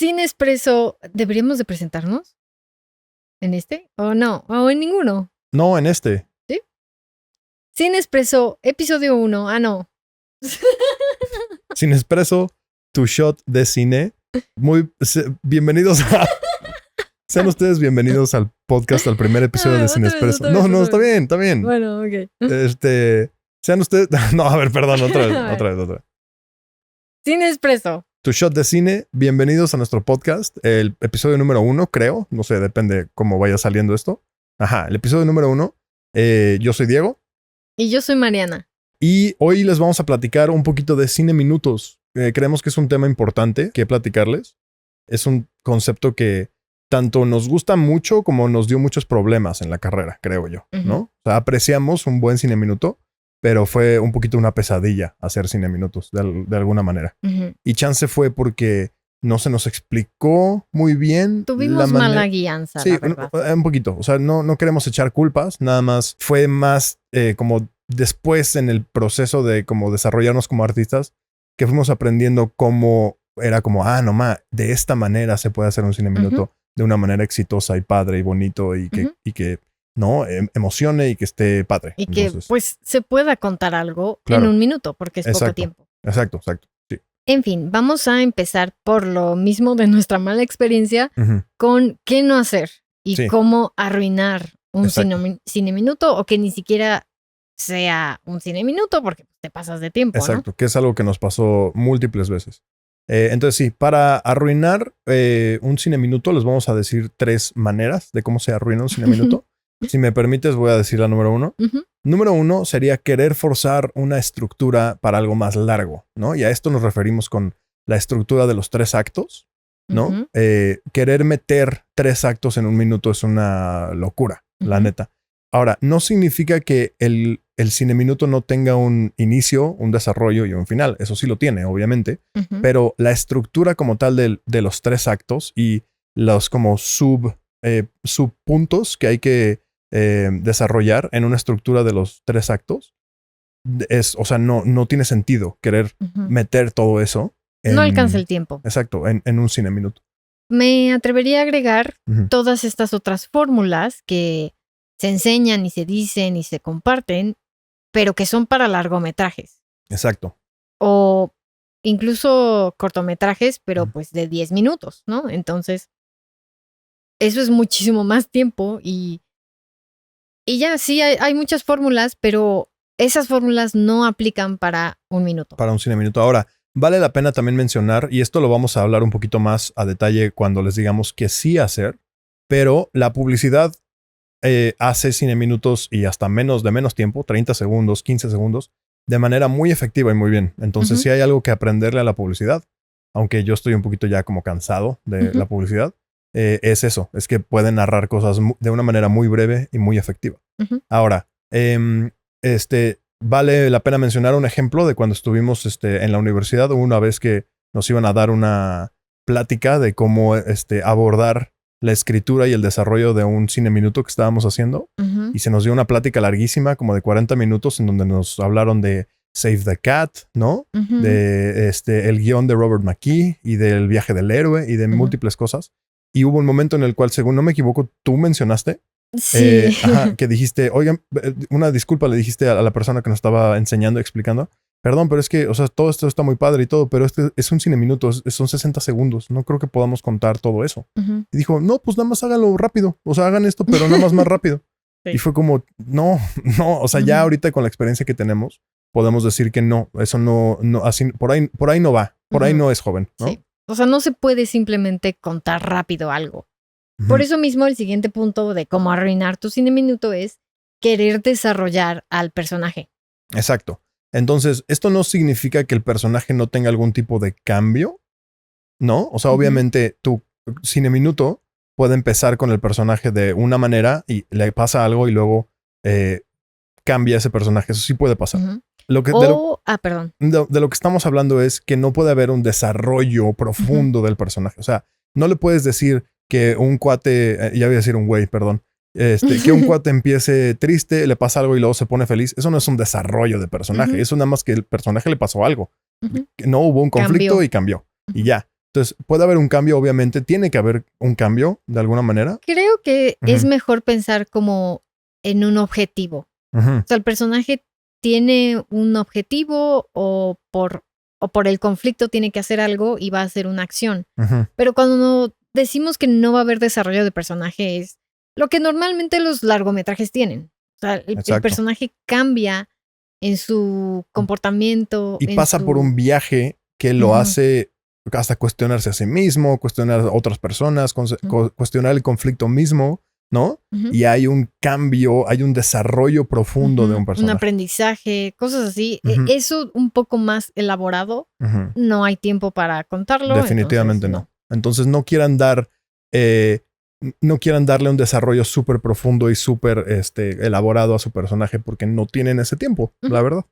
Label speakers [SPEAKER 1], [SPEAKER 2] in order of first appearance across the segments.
[SPEAKER 1] Sin Espresso, ¿deberíamos de presentarnos? ¿En este? ¿O no? ¿O en ninguno?
[SPEAKER 2] No, en este.
[SPEAKER 1] ¿Sí? Sin Espresso, episodio 1. Ah, no.
[SPEAKER 2] Sin Espresso, tu shot de cine. Bienvenidos a... Sean ustedes bienvenidos al podcast, al primer episodio de Sin Espresso. No, está bien, está bien.
[SPEAKER 1] Bueno, ok.
[SPEAKER 2] Sean ustedes... No, a ver, perdón, otra vez.
[SPEAKER 1] Sin Espresso.
[SPEAKER 2] Tu shot de cine, bienvenidos a nuestro podcast, el episodio número 1, creo. No sé, depende cómo vaya saliendo esto. Ajá, el episodio número 1. Yo soy Diego.
[SPEAKER 1] Y yo soy Mariana.
[SPEAKER 2] Y hoy les vamos a platicar un poquito de Cine Minutos. Creemos que es un tema importante que platicarles. Es un concepto que tanto nos gusta mucho como nos dio muchos problemas en la carrera, creo yo, ¿no? O sea, apreciamos un buen Cine Minuto, pero fue un poquito una pesadilla hacer Cine Minutos de alguna manera. Y chance fue porque no se nos explicó muy bien.
[SPEAKER 1] Tuvimos mala guianza,
[SPEAKER 2] sí,
[SPEAKER 1] la verdad.
[SPEAKER 2] Un poquito. O sea, no queremos echar culpas, nada más fue más como después en el proceso de como desarrollarnos como artistas que fuimos aprendiendo cómo era como, de esta manera se puede hacer un Cine Minuto de una manera exitosa y padre y bonito y que no emocione y que esté padre.
[SPEAKER 1] Y que pues se pueda contar algo en un minuto porque es poco tiempo.
[SPEAKER 2] Exacto. Sí.
[SPEAKER 1] En fin, vamos a empezar por lo mismo de nuestra mala experiencia con qué no hacer y cómo arruinar un cine minuto o que ni siquiera sea un cine minuto porque te pasas de tiempo.
[SPEAKER 2] Exacto,
[SPEAKER 1] ¿no?
[SPEAKER 2] Que es algo que nos pasó múltiples veces. Entonces sí, para arruinar un cine minuto les vamos a decir 3 maneras de cómo se arruina un cine minuto. Si me permites voy a decir la número 1. Número 1 sería querer forzar una estructura para algo más largo, ¿no? Y a esto nos referimos con la estructura de los 3 actos, ¿no? Querer meter 3 actos en un minuto es una locura, la neta. Ahora, no significa que el cine minuto no tenga un inicio, un desarrollo y un final. Eso sí lo tiene, obviamente. Pero la estructura como tal de los 3 actos y los como subpuntos que hay que desarrollar en una estructura de los 3 actos, no tiene sentido querer meter todo eso.
[SPEAKER 1] No alcanza el tiempo.
[SPEAKER 2] Exacto, en un cine minuto.
[SPEAKER 1] Me atrevería a agregar todas estas otras fórmulas que se enseñan y se dicen y se comparten, pero que son para largometrajes.
[SPEAKER 2] Exacto.
[SPEAKER 1] O incluso cortometrajes, pero pues de 10 minutos, ¿no? Entonces, eso es muchísimo más tiempo y ya, sí, hay muchas fórmulas, pero esas fórmulas no aplican para un minuto.
[SPEAKER 2] Para un cine minuto. Ahora, vale la pena también mencionar, y esto lo vamos a hablar un poquito más a detalle cuando les digamos que sí hacer, pero la publicidad hace cine minutos y hasta de menos tiempo, 30 segundos, 15 segundos, de manera muy efectiva y muy bien. Entonces, sí hay algo que aprenderle a la publicidad, aunque yo estoy un poquito ya como cansado de la publicidad. Es eso, es que pueden narrar cosas de una manera muy breve y muy efectiva. Ahora, vale la pena mencionar un ejemplo de cuando estuvimos en la universidad. Hubo una vez que nos iban a dar una plática de cómo abordar la escritura y el desarrollo de un cine minuto que estábamos haciendo. Y se nos dio una plática larguísima, como de 40 minutos, en donde nos hablaron de Save the Cat, ¿no? De el guión de Robert McKee y del viaje del héroe y de múltiples cosas. Y hubo un momento en el cual, según no me equivoco, tú mencionaste que dijiste, oigan, una disculpa le dijiste a la persona que nos estaba enseñando, explicando. Perdón, pero es que, todo esto está muy padre y todo, pero es un cine minuto, son 60 segundos. No creo que podamos contar todo eso. Y dijo, no, pues nada más háganlo rápido. O sea, hagan esto, pero nada más rápido. Sí. Y fue como, no. O sea, ya ahorita con la experiencia que tenemos, podemos decir que no, eso no, así, por ahí no va. Por ahí no es joven, ¿no?
[SPEAKER 1] Sí. O sea, no se puede simplemente contar rápido algo. Por eso mismo, el siguiente punto de cómo arruinar tu cine minuto es querer desarrollar al personaje.
[SPEAKER 2] Exacto. Entonces, esto no significa que el personaje no tenga algún tipo de cambio, ¿no? O sea, obviamente tu cine minuto puede empezar con el personaje de una manera y le pasa algo y luego cambia ese personaje. Eso sí puede pasar.
[SPEAKER 1] Perdón.
[SPEAKER 2] De lo que estamos hablando es que no puede haber un desarrollo profundo del personaje. O sea, no le puedes decir que un cuate, ya voy a decir un güey, perdón, que un cuate empiece triste, le pasa algo y luego se pone feliz. Eso no es un desarrollo de personaje. Eso nada más que el personaje le pasó algo. No hubo un conflicto y cambió. Y ya. Entonces, puede haber un cambio, obviamente, tiene que haber un cambio de alguna manera.
[SPEAKER 1] Creo que
[SPEAKER 2] Ujú.
[SPEAKER 1] es mejor pensar como en un objetivo.
[SPEAKER 2] Ujú,
[SPEAKER 1] O sea, el personaje tiene un objetivo o por el conflicto tiene que hacer algo y va a hacer una acción.
[SPEAKER 2] ujú.
[SPEAKER 1] Pero cuando decimos que no va a haber desarrollo de personaje es lo que normalmente los largometrajes tienen. O sea, el
[SPEAKER 2] Exacto.
[SPEAKER 1] personaje cambia en su comportamiento,
[SPEAKER 2] Y
[SPEAKER 1] en
[SPEAKER 2] pasa por un
[SPEAKER 1] su...
[SPEAKER 2] viaje que lo
[SPEAKER 1] Ujú,
[SPEAKER 2] hace hasta cuestionarse a sí mismo, cuestionar a otras personas,
[SPEAKER 1] ujú,
[SPEAKER 2] cuestionar el conflicto mismo, ¿no?
[SPEAKER 1] ujú,
[SPEAKER 2] Y hay un cambio, hay un desarrollo profundo de un
[SPEAKER 1] un
[SPEAKER 2] personaje.
[SPEAKER 1] aprendizaje, cosas así.
[SPEAKER 2] Ujú,
[SPEAKER 1] Eso un poco más elaborado,
[SPEAKER 2] ujú.
[SPEAKER 1] no hay tiempo para contarlo, entonces
[SPEAKER 2] Definitivamente
[SPEAKER 1] no.
[SPEAKER 2] no. Entonces no quieran darle un desarrollo súper profundo y súper elaborado a su personaje porque no tienen ese tiempo, la
[SPEAKER 1] Ujú.
[SPEAKER 2] verdad.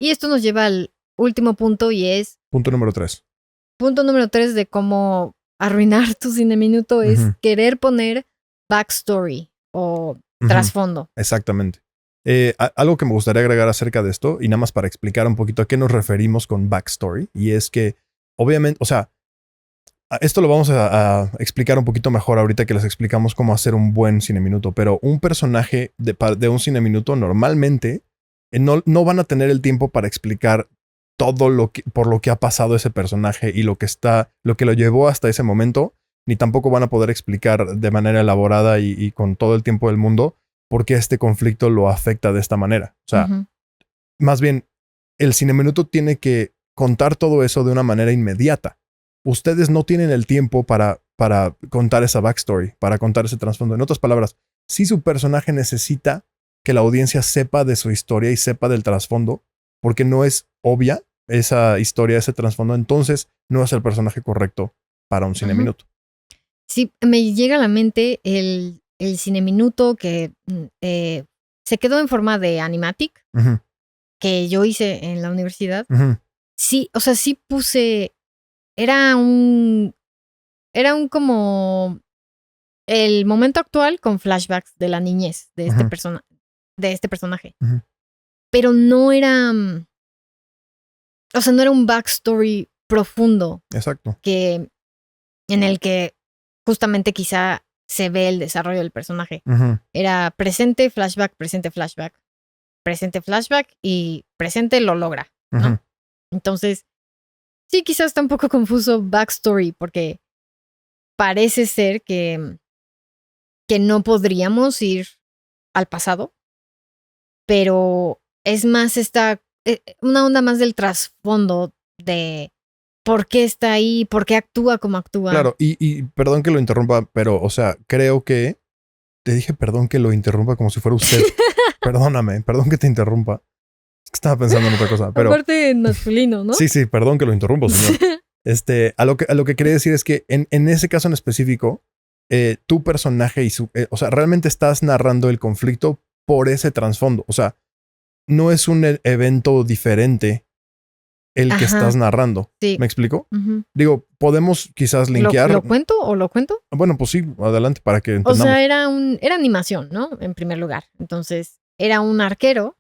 [SPEAKER 1] Y esto nos lleva al último punto y es
[SPEAKER 2] Punto número 3.
[SPEAKER 1] punto número 3 de cómo arruinar tu cine minuto es
[SPEAKER 2] Ujú,
[SPEAKER 1] querer poner backstory o
[SPEAKER 2] ujú.
[SPEAKER 1] trasfondo.
[SPEAKER 2] Exactamente. Algo que me gustaría agregar acerca de esto, y nada más para explicar un poquito a qué nos referimos con backstory, y es que, obviamente, o sea, esto lo vamos a explicar un poquito mejor ahorita que les explicamos cómo hacer un buen cine minuto, pero un personaje de un cine minuto normalmente no van a tener el tiempo para explicar todo por lo que ha pasado ese personaje y lo que lo llevó hasta ese momento, ni tampoco van a poder explicar de manera elaborada y con todo el tiempo del mundo por qué este conflicto lo afecta de esta manera. O sea,
[SPEAKER 1] Ujú,
[SPEAKER 2] más bien, el cine minuto tiene que contar todo eso de una manera inmediata. Ustedes no tienen el tiempo para contar esa backstory, para contar ese trasfondo. En otras palabras, si su personaje necesita que la audiencia sepa de su historia y sepa del trasfondo, porque no es obvia esa historia, ese trasfondo, entonces no es el personaje correcto para un cine
[SPEAKER 1] ujú.
[SPEAKER 2] minuto.
[SPEAKER 1] Sí, me llega a la mente el cine minuto que se quedó en forma de animatic
[SPEAKER 2] Ujú,
[SPEAKER 1] que yo hice en la universidad.
[SPEAKER 2] ujú,
[SPEAKER 1] Sí, o sea, sí puse, era un como el momento actual con flashbacks de la niñez
[SPEAKER 2] ujú,
[SPEAKER 1] de este personaje.
[SPEAKER 2] ujú.
[SPEAKER 1] Pero no era, o sea, no era un backstory profundo
[SPEAKER 2] Exacto.
[SPEAKER 1] que en el que justamente quizá se ve el desarrollo del personaje.
[SPEAKER 2] Ujú,
[SPEAKER 1] Era presente, flashback, presente, flashback, presente, flashback y presente lo logra,
[SPEAKER 2] ujú.
[SPEAKER 1] ¿no? Entonces, sí, quizás está un poco confuso backstory porque parece ser que no podríamos ir al pasado, pero es más una onda más del trasfondo de por qué está ahí, por qué actúa como actúa.
[SPEAKER 2] Claro, y perdón que lo interrumpa, pero, o sea, creo que te dije perdón que lo interrumpa como si fuera usted. Perdóname, perdón que te interrumpa. Es que estaba pensando en otra cosa, pero
[SPEAKER 1] Aparte en masculino, ¿no?
[SPEAKER 2] sí, sí, perdón que lo interrumpo, señor. A lo que quería decir es que en ese caso en específico, tu personaje o sea, realmente estás narrando el conflicto por ese trasfondo. O sea, no es un evento diferente el que estás
[SPEAKER 1] Ajá,
[SPEAKER 2] narrando.
[SPEAKER 1] sí.
[SPEAKER 2] ¿Me explico?
[SPEAKER 1] Ujú.
[SPEAKER 2] Digo, podemos quizás
[SPEAKER 1] ¿Lo
[SPEAKER 2] linkear.
[SPEAKER 1] cuento o lo cuento?
[SPEAKER 2] Bueno, pues sí, adelante para que
[SPEAKER 1] O
[SPEAKER 2] entendamos.
[SPEAKER 1] sea, era animación, ¿no? En primer lugar. Entonces, era un arquero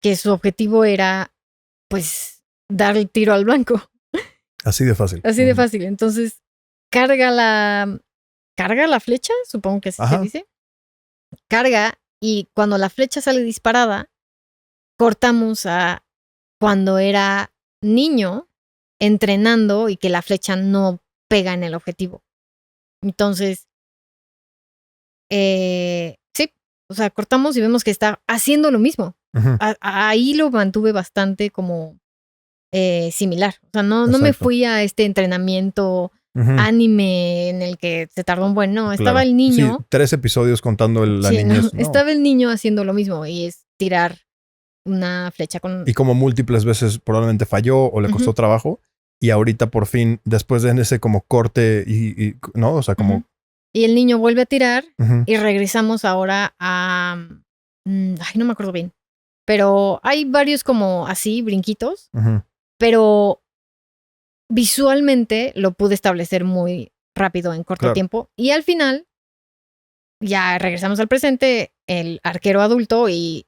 [SPEAKER 1] que su objetivo era, pues, dar el tiro al blanco.
[SPEAKER 2] Así de fácil.
[SPEAKER 1] Así de fácil. Entonces, carga la, carga la flecha, supongo que así se
[SPEAKER 2] Ajá.
[SPEAKER 1] dice. Carga y cuando la flecha sale disparada, cortamos a cuando era niño entrenando y que la flecha no pega en el objetivo. Entonces, sí, o sea, cortamos y vemos que está haciendo lo mismo.
[SPEAKER 2] Ujú,
[SPEAKER 1] Ahí lo mantuve bastante como similar. O sea, no me
[SPEAKER 2] exacto.
[SPEAKER 1] fui a este entrenamiento
[SPEAKER 2] Ujú,
[SPEAKER 1] anime en el que se tardó un buen, no, estaba
[SPEAKER 2] claro.
[SPEAKER 1] el
[SPEAKER 2] Sí,
[SPEAKER 1] niño,
[SPEAKER 2] 3 episodios contando la
[SPEAKER 1] sí, no,
[SPEAKER 2] niñez, ¿no?
[SPEAKER 1] estaba el niño haciendo lo mismo y es tirar una flecha
[SPEAKER 2] Y
[SPEAKER 1] con...
[SPEAKER 2] como múltiples veces probablemente falló o le
[SPEAKER 1] Ujú,
[SPEAKER 2] costó trabajo. Y ahorita por fin, después de ese como corte ¿no? O sea,
[SPEAKER 1] ujú.
[SPEAKER 2] como...
[SPEAKER 1] Y el niño vuelve a tirar
[SPEAKER 2] Ujú,
[SPEAKER 1] y regresamos ahora a... ay, no me acuerdo bien. Pero hay varios como así, brinquitos,
[SPEAKER 2] ujú,
[SPEAKER 1] pero visualmente lo pude establecer muy rápido en corto
[SPEAKER 2] claro,
[SPEAKER 1] tiempo. Y al final, ya regresamos al presente, el arquero adulto y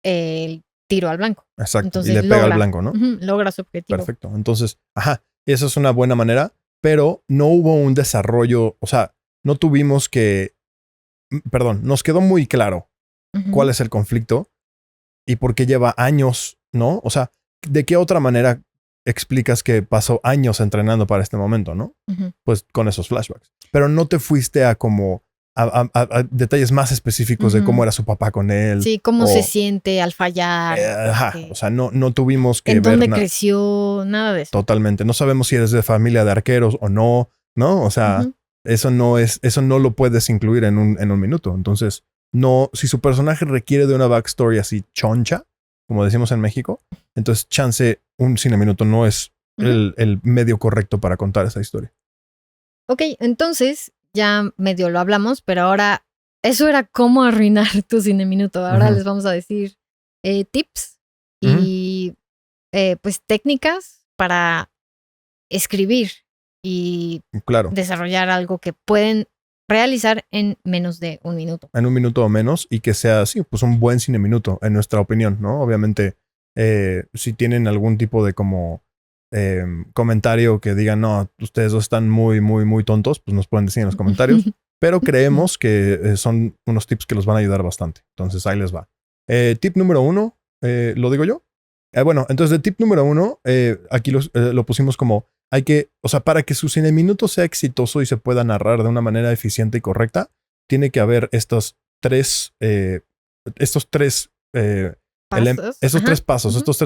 [SPEAKER 1] el tiro al blanco.
[SPEAKER 2] exacto. Y
[SPEAKER 1] Entonces
[SPEAKER 2] le pega al blanco, ¿no?
[SPEAKER 1] logra su objetivo.
[SPEAKER 2] Perfecto. Entonces, ajá, esa es una buena manera. pero no hubo un desarrollo, o sea, no tuvimos que, perdón, nos quedó muy claro cuál es el conflicto y por qué lleva años, ¿no? O sea, ¿de qué otra manera explicas que pasó años entrenando para este momento, ¿no? Pues con esos flashbacks. Pero no te fuiste a como a detalles más específicos de cómo era su papá con él.
[SPEAKER 1] Sí, cómo se siente al fallar.
[SPEAKER 2] O sea, no tuvimos que
[SPEAKER 1] en
[SPEAKER 2] ver
[SPEAKER 1] dónde creció, nada de eso.
[SPEAKER 2] Totalmente. No sabemos si eres de familia de arqueros o no, ¿no? O sea, eso no lo puedes incluir en un minuto. Entonces, no, si su personaje requiere de una backstory así choncha, como decimos en México, entonces chance un cine minuto no es el medio correcto para contar esa historia.
[SPEAKER 1] Ok, entonces ya medio lo hablamos, pero ahora eso era cómo arruinar tu cine minuto. Ahora les vamos a decir tips y pues técnicas para escribir y desarrollar algo que pueden realizar en menos de un minuto.
[SPEAKER 2] En un minuto o menos y que sea así, pues un buen cine minuto, en nuestra opinión, ¿no? Obviamente, si tienen algún tipo de como comentario que digan, no, ustedes dos están muy, muy, muy tontos, pues nos pueden decir en los comentarios. Pero creemos que son unos tips que los van a ayudar bastante. Entonces ahí les va. Tip número 1, ¿lo digo yo? Bueno, entonces de tip número 1, aquí lo pusimos como hay que, o sea, para que su cine minuto sea exitoso y se pueda narrar de una manera eficiente y correcta, tiene que haber estos tres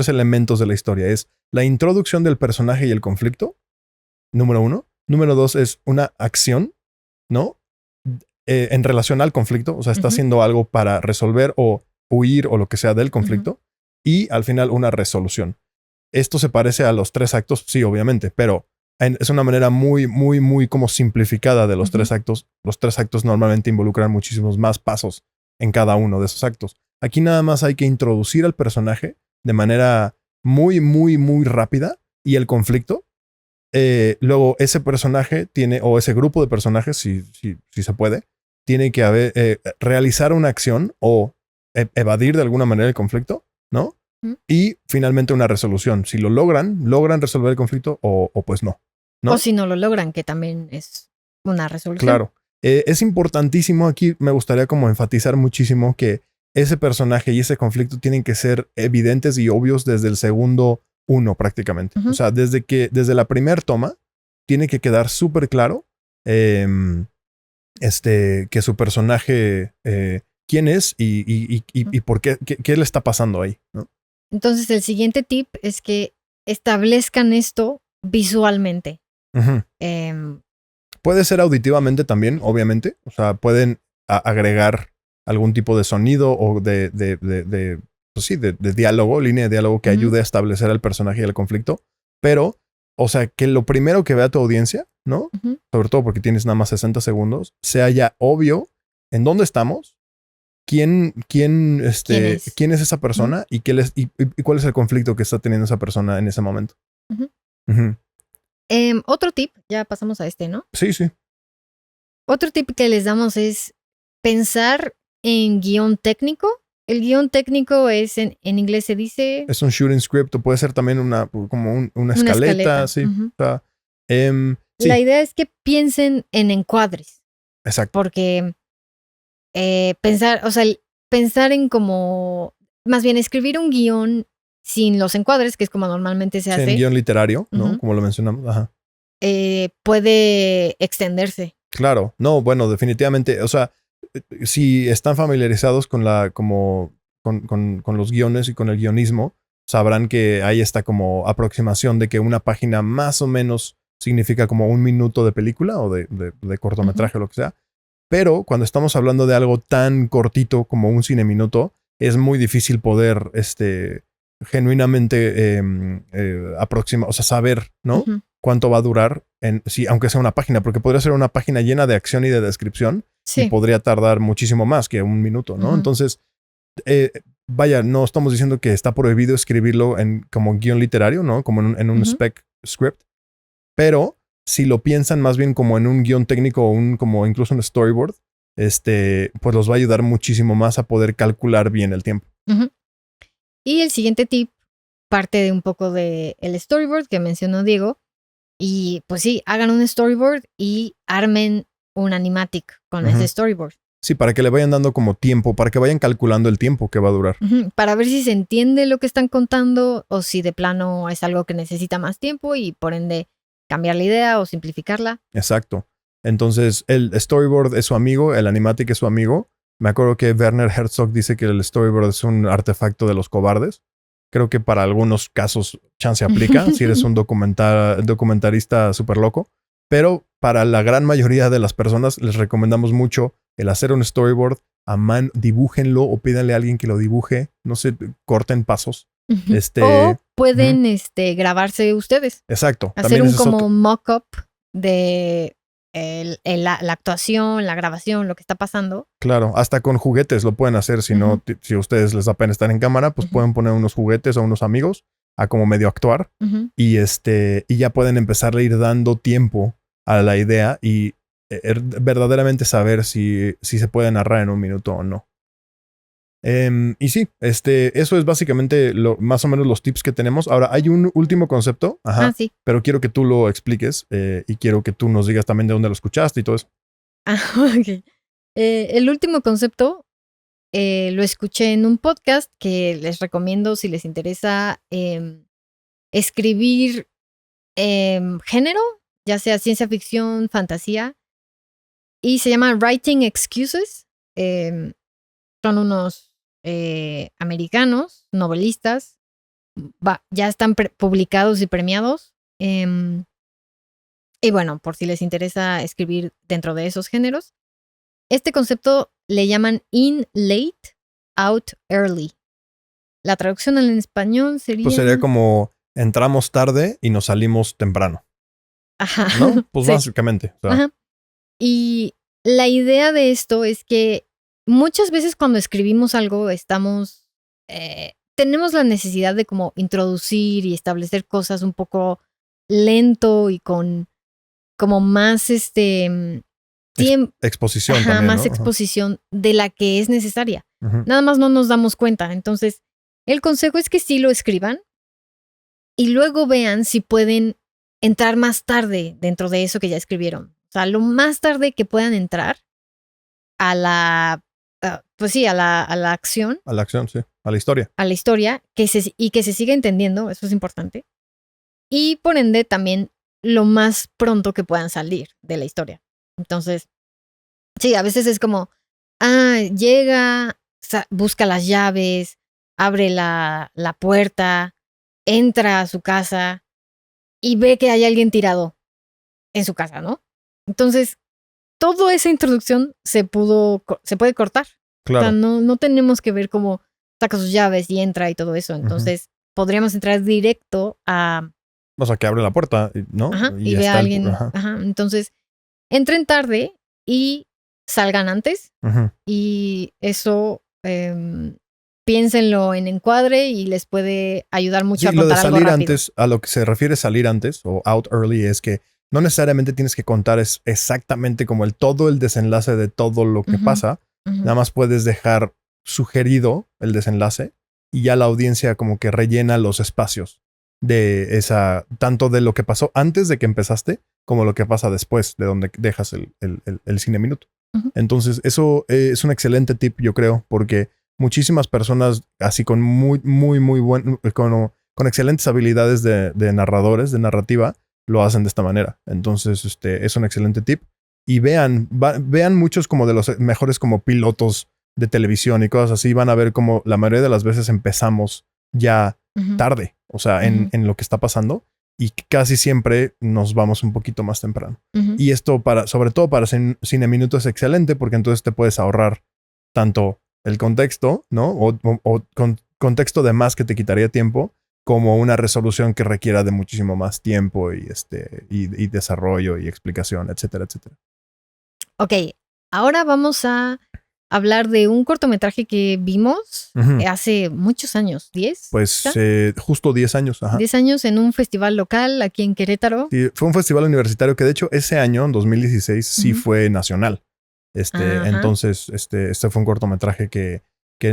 [SPEAKER 2] elementos de la historia. Es la introducción del personaje y el conflicto, número 1. Número 2 es una acción, ¿no? En relación al conflicto, o sea, está haciendo algo para resolver o huir o lo que sea del conflicto. Y al final una resolución. Esto se parece a los 3 actos, sí, obviamente, pero es una manera muy, muy, muy como simplificada de los 3 actos. Los 3 actos normalmente involucran muchísimos más pasos en cada uno de esos actos. Aquí nada más hay que introducir al personaje de manera muy, muy, muy rápida y el conflicto. Luego ese personaje tiene, o ese grupo de personajes, si se puede, tiene que realizar una acción o evadir de alguna manera el conflicto, ¿no? Y finalmente una resolución. Si lo logran resolver el conflicto o pues no.
[SPEAKER 1] O si no lo logran, que también es una resolución.
[SPEAKER 2] Claro. Es importantísimo aquí, me gustaría como enfatizar muchísimo que ese personaje y ese conflicto tienen que ser evidentes y obvios desde el segundo 1 prácticamente. O sea, desde la primera toma tiene que quedar súper claro que su personaje quién es y por qué le está pasando ahí, ¿no?
[SPEAKER 1] Entonces el siguiente tip es que establezcan esto visualmente.
[SPEAKER 2] Puede ser auditivamente también, obviamente. O sea, pueden agregar algún tipo de sonido o de diálogo, línea de diálogo que ayude a establecer al personaje y el conflicto. Pero, o sea, que lo primero que vea tu audiencia, ¿no? Sobre todo porque tienes nada más 60 segundos, sea ya obvio en dónde estamos, quién es esa persona y cuál es el conflicto que está teniendo esa persona en ese momento.
[SPEAKER 1] Otro tip, ya pasamos a ¿no?
[SPEAKER 2] Sí, sí.
[SPEAKER 1] Otro tip que les damos es pensar en guión técnico. El guión técnico es, en inglés se dice...
[SPEAKER 2] Es un shooting script, o puede ser también una escaleta. Sí. O sea, sí.
[SPEAKER 1] La idea es que piensen en encuadres.
[SPEAKER 2] Exacto.
[SPEAKER 1] Porque pensar en como... Más bien, escribir un guión sin los encuadres, que es como normalmente se hace.
[SPEAKER 2] En guión literario, ¿no? Como lo mencionamos. Ajá.
[SPEAKER 1] Puede extenderse.
[SPEAKER 2] Claro. No, bueno, definitivamente. O sea, si están familiarizados con con los guiones y con el guionismo, sabrán que hay esta como aproximación de que una página más o menos significa como 1 minuto de película o de cortometraje o lo que sea. Pero cuando estamos hablando de algo tan cortito como un cine minuto, es muy difícil poder genuinamente aproximar, o sea, saber, ¿no? Cuánto va a durar, aunque sea una página, porque podría ser una página llena de acción y de descripción y podría tardar muchísimo más que 1 minuto, ¿no? Entonces, vaya, no estamos diciendo que está prohibido escribirlo como guión literario, ¿no? Como en un spec script, pero si lo piensan más bien como en un guión técnico o como incluso un storyboard, pues los va a ayudar muchísimo más a poder calcular bien el tiempo.
[SPEAKER 1] Y el siguiente tip parte de un poco del storyboard que mencionó Diego Y pues sí, hagan un storyboard y armen un animatic con ese storyboard.
[SPEAKER 2] Sí, para que le vayan dando como tiempo, para que vayan calculando el tiempo que va a durar.
[SPEAKER 1] Para ver si se entiende lo que están contando o si de plano es algo que necesita más tiempo y por ende cambiar la idea o simplificarla.
[SPEAKER 2] Exacto. Entonces, el storyboard es su amigo, el animatic es su amigo. Me acuerdo que Werner Herzog dice que el storyboard es un artefacto de los cobardes. Creo que para algunos casos chance aplica, si eres un documentarista súper loco. Pero para la gran mayoría de las personas les recomendamos mucho el hacer un storyboard a mano, dibújenlo o pídanle a alguien que lo dibuje. No sé, corten pasos.
[SPEAKER 1] O pueden grabarse ustedes.
[SPEAKER 2] Exacto.
[SPEAKER 1] Hacer un como mock-up de la actuación, la grabación, lo que está pasando.
[SPEAKER 2] Claro, hasta con juguetes lo pueden hacer. Si no, si a ustedes les da pena estar en cámara, pues pueden poner unos juguetes a unos amigos a como medio actuar y ya pueden empezar a ir dando tiempo a la idea y verdaderamente saber si se puede narrar en un minuto o no. Y sí, eso es básicamente más o menos los tips que tenemos. Ahora, hay un último concepto,
[SPEAKER 1] sí.
[SPEAKER 2] pero quiero que tú lo expliques y quiero que tú nos digas también de dónde lo escuchaste y todo eso.
[SPEAKER 1] Ok. El último concepto lo escuché en un podcast que les recomiendo si les interesa escribir género, ya sea ciencia ficción, fantasía, y se llama Writing Excuses. Son unos americanos, novelistas, ya están publicados y premiados. Y bueno, por si les interesa escribir dentro de esos géneros, este concepto le llaman in late, out early. La traducción en español sería...
[SPEAKER 2] Pues sería como entramos tarde y nos salimos temprano.
[SPEAKER 1] Ajá.
[SPEAKER 2] ¿No? Pues
[SPEAKER 1] sí.
[SPEAKER 2] Básicamente. O sea.
[SPEAKER 1] Ajá. Y la idea de esto es que muchas veces cuando escribimos algo tenemos la necesidad de como introducir y establecer cosas un poco lento y con como más
[SPEAKER 2] exposición
[SPEAKER 1] ajá,
[SPEAKER 2] también,
[SPEAKER 1] más
[SPEAKER 2] ¿no?
[SPEAKER 1] exposición de la que es necesaria. Nada más no nos damos cuenta. Entonces, el consejo es que sí lo escriban y luego vean si pueden entrar más tarde dentro de eso que ya escribieron. O sea, lo más tarde que puedan entrar a la, pues sí, a la acción.
[SPEAKER 2] A la acción, sí. A la historia.
[SPEAKER 1] A la historia y que se siga entendiendo, eso es importante. Y por ende también lo más pronto que puedan salir de la historia. Entonces, sí, a veces es como, llega, busca las llaves, abre la puerta, entra a su casa y ve que hay alguien tirado en su casa, ¿no? Entonces, toda esa introducción se puede cortar.
[SPEAKER 2] Claro.
[SPEAKER 1] O sea, no tenemos que ver cómo saca sus llaves y entra y todo eso. Entonces, podríamos entrar directo a...
[SPEAKER 2] O sea, que abre la puerta, ¿no?
[SPEAKER 1] Ajá, y ve a alguien. Ajá. Entonces, entren tarde y salgan antes. Y eso, piénsenlo en encuadre y les puede ayudar mucho a contar
[SPEAKER 2] lo de salir
[SPEAKER 1] algo rápido.
[SPEAKER 2] Antes, a lo que se refiere salir antes o out early es que no necesariamente tienes que contar exactamente como todo el desenlace de todo lo que pasa. Nada más puedes dejar sugerido el desenlace y ya la audiencia como que rellena los espacios de tanto de lo que pasó antes de que empezaste como lo que pasa después de donde dejas el cine minuto. Entonces eso es un excelente tip, yo creo, porque muchísimas personas así con muy buen, con excelentes habilidades de narradores, de narrativa, lo hacen de esta manera. Entonces es un excelente tip. Y vean muchos como de los mejores como pilotos de televisión y cosas así. Van a ver como la mayoría de las veces empezamos ya tarde, o sea, en lo que está pasando. Y casi siempre nos vamos un poquito más temprano. Y esto sobre todo para Cine Minuto es excelente porque entonces te puedes ahorrar tanto el contexto, ¿no? O contexto de más que te quitaría tiempo, como una resolución que requiera de muchísimo más tiempo y desarrollo y explicación, etcétera, etcétera.
[SPEAKER 1] Ok, ahora vamos a hablar de un cortometraje que vimos hace muchos años, ¿10?
[SPEAKER 2] Pues justo 10 años. Ajá.
[SPEAKER 1] 10 años en un festival local aquí en Querétaro.
[SPEAKER 2] Sí, fue un festival universitario que de hecho ese año, en 2016, sí fue nacional. Entonces, este fue un cortometraje que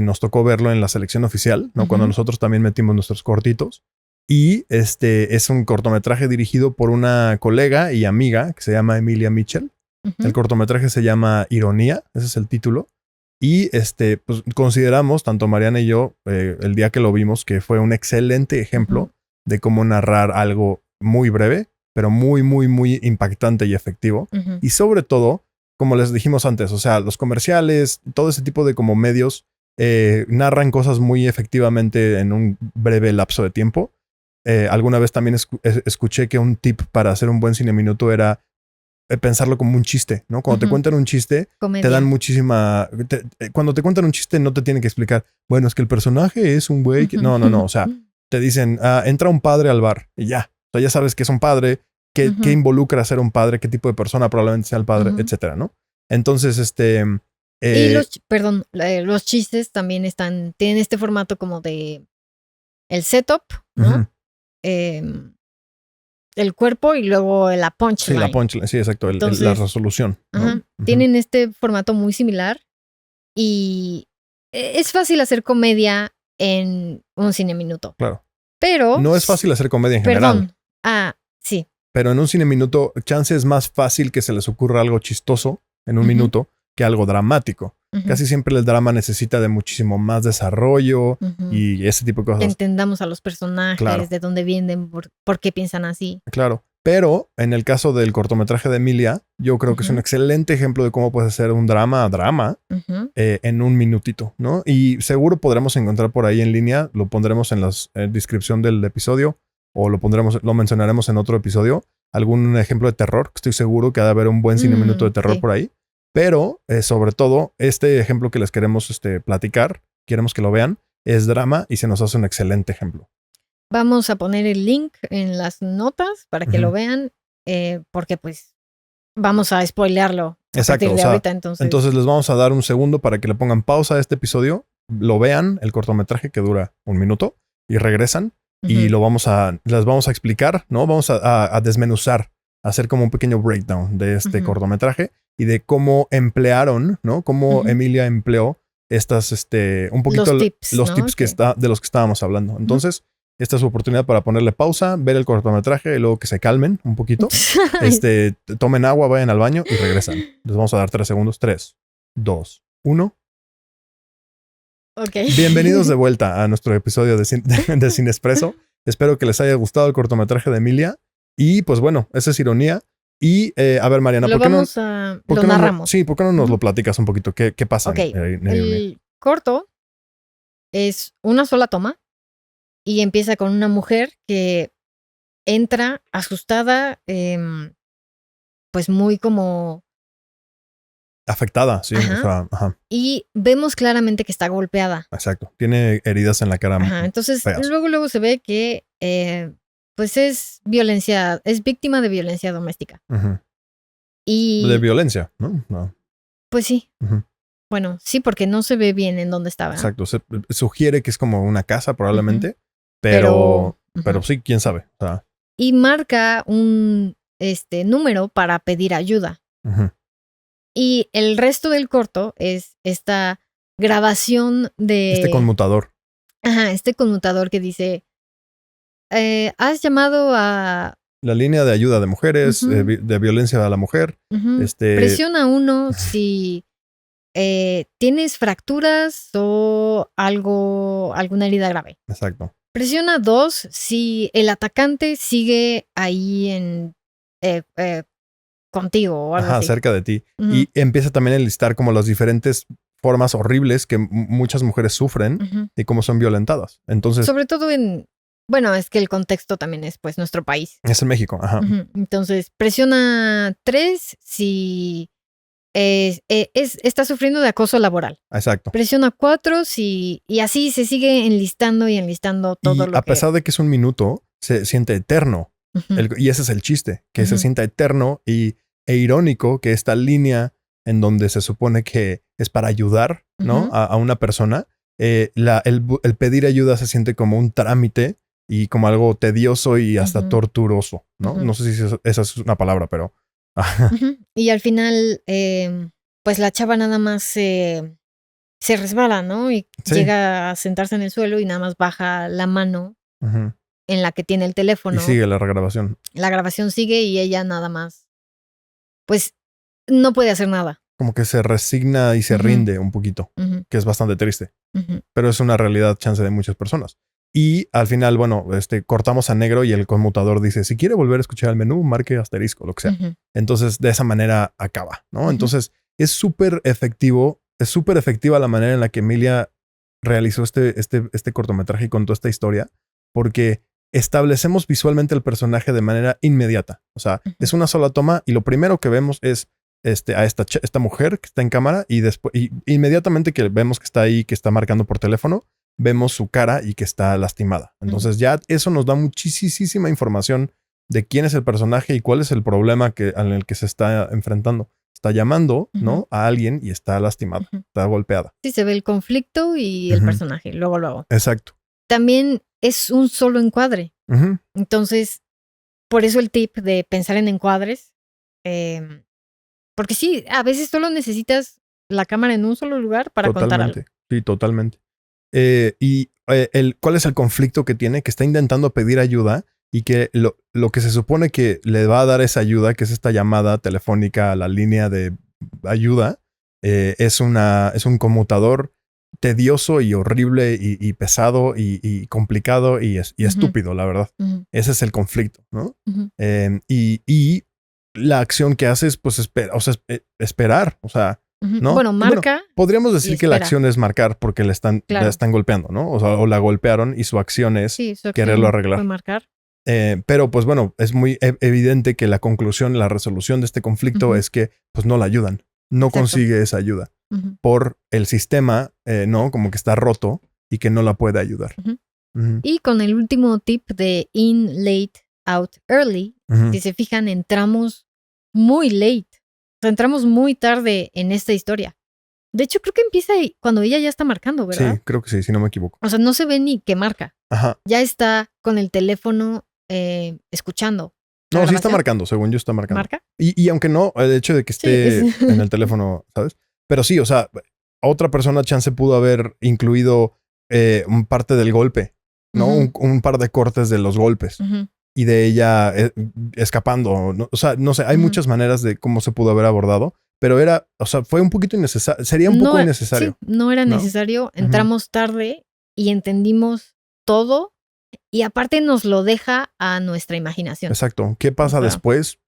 [SPEAKER 2] nos tocó verlo en la selección oficial, ¿no? Cuando nosotros también metimos nuestros cortitos. Y es un cortometraje dirigido por una colega y amiga que se llama Emilia Mitchell. El cortometraje se llama Ironía, ese es el título. Y pues consideramos, tanto Mariana y yo, el día que lo vimos, que fue un excelente ejemplo de cómo narrar algo muy breve, pero muy, muy, muy impactante y efectivo. Y sobre todo, como les dijimos antes, o sea, los comerciales, todo ese tipo de como medios narran cosas muy efectivamente en un breve lapso de tiempo. Alguna vez también escuché que un tip para hacer un buen cine minuto era pensarlo como un chiste, ¿no? Cuando te cuentan un chiste,
[SPEAKER 1] Comedia.
[SPEAKER 2] te dan muchísima... cuando te cuentan un chiste no te tienen que explicar, bueno, es que el personaje es un güey que... No, o sea, te dicen, entra un padre al bar y ya. O sea, ya sabes que es un padre, qué involucra ser un padre, qué tipo de persona probablemente sea el padre, etcétera, ¿no? Entonces,
[SPEAKER 1] y los chistes también tienen este formato como de el setup, ¿no? El cuerpo y luego la punchline.
[SPEAKER 2] Sí, la punchline, sí, exacto,
[SPEAKER 1] Entonces,
[SPEAKER 2] la resolución, ¿no?
[SPEAKER 1] Tienen este formato muy similar y es fácil hacer comedia en un cine minuto.
[SPEAKER 2] Claro.
[SPEAKER 1] Pero...
[SPEAKER 2] No es fácil hacer comedia en general.
[SPEAKER 1] Sí.
[SPEAKER 2] Pero en un cine minuto, chance es más fácil que se les ocurra algo chistoso en un minuto que algo dramático. Casi siempre el drama necesita de muchísimo más desarrollo y ese tipo de cosas.
[SPEAKER 1] Que entendamos a los personajes, de dónde vienen, por qué piensan así.
[SPEAKER 2] Claro. Pero en el caso del cortometraje de Emilia, yo creo que es un excelente ejemplo de cómo puedes hacer un drama en un minutito, ¿no? Y seguro podremos encontrar por ahí en línea, lo pondremos en la descripción del episodio o lo mencionaremos en otro episodio, algún ejemplo de terror, que estoy seguro que ha de haber un buen cine minuto de terror por ahí. Pero sobre todo, este ejemplo que les queremos platicar, queremos que lo vean, es drama y se nos hace un excelente ejemplo.
[SPEAKER 1] Vamos a poner el link en las notas para que lo vean, porque pues vamos a spoilearlo a partir de ahorita. Entonces
[SPEAKER 2] les vamos a dar un segundo para que le pongan pausa a este episodio, lo vean, el cortometraje que dura 1 minuto, y regresan y les vamos a explicar, ¿no? Vamos a desmenuzar, a hacer como un pequeño breakdown de este cortometraje y de cómo emplearon, ¿no? Cómo Emilia empleó estas, un poquito los tips de los que estábamos hablando. Entonces, esta es su oportunidad para ponerle pausa, ver el cortometraje y luego que se calmen un poquito. Tomen agua, vayan al baño y regresan. Les vamos a dar 3 segundos. 3, 2, 1.
[SPEAKER 1] Okay.
[SPEAKER 2] Bienvenidos de vuelta a nuestro episodio de Cinespresso. Espero que les haya gustado el cortometraje de Emilia. Y pues bueno, esa es Ironía. Y a ver, Mariana,
[SPEAKER 1] lo narramos.
[SPEAKER 2] ¿por qué no nos lo platicas un poquito? ¿Qué pasa?
[SPEAKER 1] El corto es una sola toma y empieza con una mujer que entra asustada, pues muy como...
[SPEAKER 2] afectada, sí.
[SPEAKER 1] Y vemos claramente que está golpeada.
[SPEAKER 2] Exacto. Tiene heridas en la cara.
[SPEAKER 1] Entonces,
[SPEAKER 2] feas.
[SPEAKER 1] luego se ve que pues es víctima de violencia doméstica. Y
[SPEAKER 2] de violencia, ¿no?
[SPEAKER 1] Pues sí. Bueno, sí, porque no se ve bien en dónde estaba.
[SPEAKER 2] Exacto. Se sugiere que es como una casa, probablemente. Pero sí, quién sabe. O sea.
[SPEAKER 1] Y marca un número para pedir ayuda. Y el resto del corto es esta grabación de...
[SPEAKER 2] Este conmutador.
[SPEAKER 1] Este conmutador que dice, has llamado a...
[SPEAKER 2] La línea de ayuda de mujeres, de violencia a la mujer.
[SPEAKER 1] Presiona 1 si tienes fracturas o alguna herida grave.
[SPEAKER 2] Exacto.
[SPEAKER 1] Presiona 2 si el atacante sigue ahí contigo o algo así.
[SPEAKER 2] Cerca de ti. Y empieza también a enlistar como las diferentes formas horribles que muchas mujeres sufren y cómo son violentadas. Entonces,
[SPEAKER 1] sobre todo bueno, es que el contexto también es pues nuestro país.
[SPEAKER 2] Es en México,
[SPEAKER 1] Entonces, presiona 3 si está sufriendo de acoso laboral.
[SPEAKER 2] Exacto.
[SPEAKER 1] Presiona 4 y así se sigue enlistando todo lo que...
[SPEAKER 2] a pesar de que es 1 minuto, se siente eterno. Y ese es el chiste, que se sienta eterno e irónico que esta línea en donde se supone que es para ayudar, ¿no? A una persona, el pedir ayuda se siente como un trámite y como algo tedioso y hasta torturoso, ¿no? No sé si esa es una palabra, pero...
[SPEAKER 1] Y al final, pues la chava nada más se resbala, ¿no? Y llega a sentarse en el suelo y nada más baja la mano en la que tiene el teléfono.
[SPEAKER 2] Y sigue la grabación.
[SPEAKER 1] La grabación sigue y ella nada más, pues, no puede hacer nada.
[SPEAKER 2] Como que se resigna y se rinde un poquito, que es bastante triste. Pero es una realidad chance de muchas personas. Y al final, bueno, cortamos a negro y el conmutador dice, si quiere volver a escuchar el menú, marque asterisco, lo que sea. Entonces, de esa manera acaba, ¿no? Entonces, es súper efectivo, es súper efectiva la manera en la que Emilia realizó este cortometraje y contó esta historia, porque establecemos visualmente el personaje de manera inmediata. O sea, es una sola toma y lo primero que vemos es a esta mujer que está en cámara y después y inmediatamente que vemos que está ahí, que está marcando por teléfono, vemos su cara y que está lastimada. Entonces ya eso nos da muchísima información de quién es el personaje y cuál es el problema en el que se está enfrentando. Está llamando, ¿no? A alguien y está lastimada, está golpeada.
[SPEAKER 1] Sí, se ve el conflicto y el personaje, luego.
[SPEAKER 2] Exacto.
[SPEAKER 1] También es un solo encuadre. Entonces, por eso el tip de pensar en encuadres. Porque sí, a veces solo necesitas la cámara en un solo lugar para contar algo.
[SPEAKER 2] Sí, totalmente. ¿Cuál es el conflicto que tiene? Que está intentando pedir ayuda y que lo que se supone que le va a dar esa ayuda, que es esta llamada telefónica a la línea de ayuda, es un conmutador tedioso y horrible y pesado y complicado y estúpido, la verdad. Ese es el conflicto, ¿no? Y la acción que hace es pues esperar, o sea, ¿no?
[SPEAKER 1] Bueno, marca.
[SPEAKER 2] Bueno, podríamos decir que la acción es marcar porque la están golpeando, ¿no? O sea, o la golpearon y su acción es quererlo arreglar.
[SPEAKER 1] Marcar.
[SPEAKER 2] Pero pues bueno, es muy evidente que la conclusión, la resolución de este conflicto es que pues no la ayudan. No consigue esa ayuda por el sistema, ¿no? Como que está roto y que no la puede ayudar.
[SPEAKER 1] Y con el último tip de in late, out early, si se fijan, entramos muy late. O sea, entramos muy tarde en esta historia. De hecho, creo que empieza cuando ella ya está marcando, ¿verdad?
[SPEAKER 2] Sí, creo que sí, si no me equivoco.
[SPEAKER 1] O sea, no se ve ni que marca.
[SPEAKER 2] Ajá.
[SPEAKER 1] Ya está con el teléfono escuchando.
[SPEAKER 2] No, sí está marcando, según yo está marcando.
[SPEAKER 1] ¿Marca?
[SPEAKER 2] Y aunque no, el hecho de que esté en el teléfono, ¿sabes? Pero sí, o sea, otra persona chance pudo haber incluido un parte del golpe, ¿no? Un par de cortes de los golpes. Y de ella escapando, ¿no? O sea, no sé, hay muchas maneras de cómo se pudo haber abordado, pero fue un poquito innecesario, sería un poco innecesario.
[SPEAKER 1] Sí, no era necesario, entramos tarde y entendimos todo y aparte nos lo deja a nuestra imaginación.
[SPEAKER 2] Exacto, ¿qué pasa después?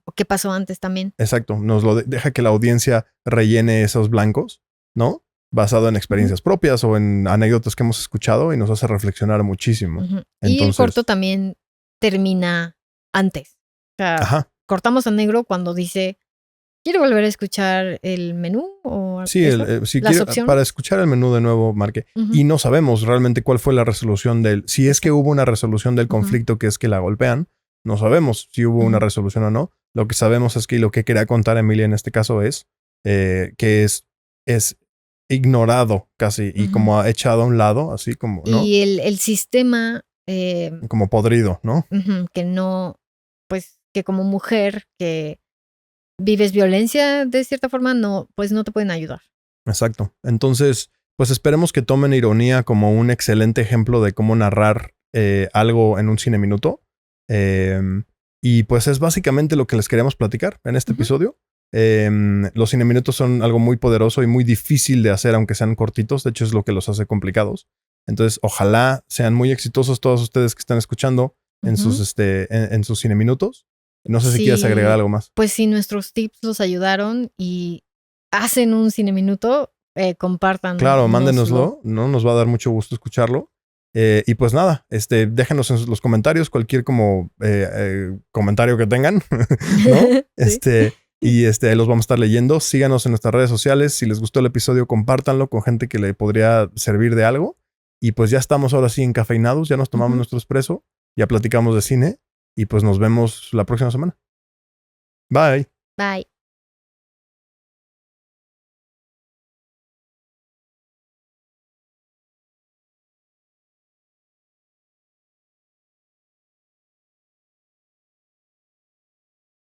[SPEAKER 1] ¿O qué pasó antes también?
[SPEAKER 2] Exacto, nos lo deja que la audiencia rellene esos blancos, ¿no? Basado en experiencias propias o en anécdotas que hemos escuchado y nos hace reflexionar muchísimo.
[SPEAKER 1] Y el corto también termina antes. O sea, cortamos a negro cuando dice, ¿quiere volver a escuchar el menú? O
[SPEAKER 2] sí, si quiere, para escuchar el menú de nuevo, marque. Y no sabemos realmente cuál fue la resolución si es que hubo una resolución del conflicto que es que la golpean. No sabemos si hubo una resolución o no. Lo que sabemos es que lo que quería contar Emilia en este caso es que es ignorado casi y como echado a un lado, así como, ¿no?
[SPEAKER 1] Y el sistema...
[SPEAKER 2] como podrido, ¿no?
[SPEAKER 1] Que no, pues que como mujer que vives violencia de cierta forma, pues no te pueden ayudar.
[SPEAKER 2] Exacto. Entonces, pues esperemos que tomen ironía como un excelente ejemplo de cómo narrar algo en un cine minuto. Y pues es básicamente lo que les queríamos platicar en este episodio. Los cineminutos son algo muy poderoso y muy difícil de hacer, aunque sean cortitos. De hecho, es lo que los hace complicados. Entonces, ojalá sean muy exitosos todos ustedes que están escuchando en sus cineminutos. No sé si quieres agregar algo más.
[SPEAKER 1] Pues si nuestros tips los ayudaron y hacen un cineminuto, compartan.
[SPEAKER 2] Claro, mándenoslo, ¿no? Nos va a dar mucho gusto escucharlo. Y pues nada, déjenos en los comentarios cualquier comentario que tengan, ¿no? Y los vamos a estar leyendo. Síganos en nuestras redes sociales. Si les gustó el episodio, compártanlo con gente que le podría servir de algo. Y pues ya estamos ahora sí encafeinados, ya nos tomamos nuestro espresso, ya platicamos de cine y pues nos vemos la próxima semana. Bye.
[SPEAKER 1] Bye.